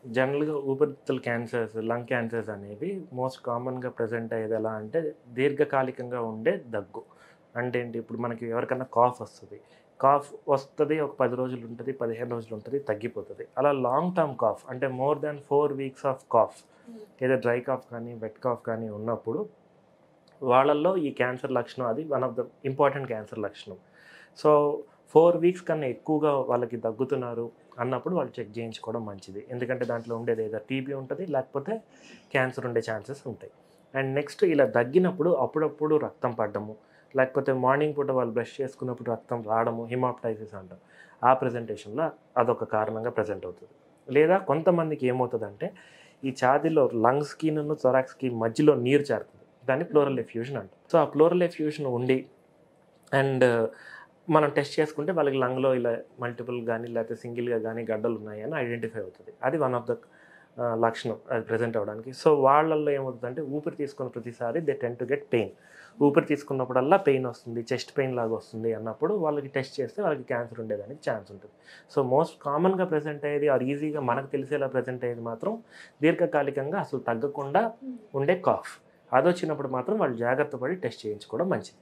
జనరల్‌గా ఊపిరితిత్తుల cancers, lung cancers అనేవి మోస్ట్ కామన్‌గా ప్రెజెంట్ అయ్యేది ఎలా అంటే దీర్ఘకాలికంగా ఉండే దగ్గు. అంటే ఏంటి ఇప్పుడు మనకి ఎవరికన్నా కాఫ్ వస్తది. కాఫ్ వస్తది ఒక 10 రోజులు ఉంటది, 15 రోజులు ఉంటది, తగ్గిపోతది. అలా లాంగ్ టర్మ్ కాఫ్ అంటే more than 4 weeks of cough ఏదో డ్రై కాఫ్ కానీ, వెట్ కాఫ్ కానీ ఉన్నప్పుడు వాళ్ళల్లో ఈ క్యాన్సర్ లక్షణం అది one of the important cancer లక్షణం. సో, 4 వీక్స్ కన్నా ఎక్కువగా వాళ్ళకి దగ్గుతున్నారు అన్నప్పుడు వాళ్ళు చెక్ చేయించుకోవడం మంచిది. ఎందుకంటే దాంట్లో ఉండేది ఏదో టీబీ ఉంటది, లేకపోతే క్యాన్సర్ ఉండే ఛాన్సెస్ ఉంటాయి. అండ్ నెక్స్ట్ ఇలా దగ్గినప్పుడు అప్పుడప్పుడు రక్తం పడడము, లేకపోతే మార్నింగ్ పూట వాళ్ళు బ్రష్ చేసుకున్నప్పుడు రక్తం రావడము, హిమాప్టైసిస్ అంటాం. ఆ ప్రెజెంటేషన్‌లో అదొక కారణంగా ప్రెజెంట్ అవుతది. లేదా కొంతమందికి ఏమవుతదంటే ఈ ఛాతీలో లంగ్స్‌కిను, థొరాక్స్‌కి మధ్యలో నీరు చేరుతుంది. దాన్ని ప్లోరల్ ఎఫ్యూజన్ అంటాం. సో, ఆ ప్లోరల్ ఎఫ్యూజన్ ఉండి అండ్ మనం టెస్ట్ చేసుకుంటే వాళ్ళకి లంగ్‌లో ఇలా మల్టిపుల్ గాని, లేకపోతే సింగిల్‌గా గాని గడ్డలున్నాయని ఐడెంటిఫై అవుతది. అది వన్ ఆఫ్ ద లక్షణం అది ప్రెజెంట్ అవ్వడానికి. సో, వాళ్ళల్లో ఏమవుతదంటే ఊపిరి తీసుకున్న ప్రతిసారి they tend to get pain. ఊపిరి తీసుకున్నప్పుడల్లా పెయిన్ వస్తుంది, చెస్ట్ పెయిన్ లాగా వస్తుంది అన్నప్పుడు వాళ్ళకి టెస్ట్ చేస్తే వాళ్ళకి క్యాన్సర్ ఉండేదానికి ఛాన్స్ ఉంటుంది. సో, మోస్ట్ కామన్‌గా ప్రెజెంట్ అయ్యేది ఆర్ ఈజీగా మనకు తెలిసేలా ప్రెజెంట్ అయ్యేది మాత్రం దీర్ఘకాలికంగా అసలు తగ్గకుండా ఉండే కాఫ్. అదొచ్చినప్పుడు మాత్రం వాళ్ళు జాగ్రత్త పడి టెస్ట్ చేయించుకోవడం మంచిది.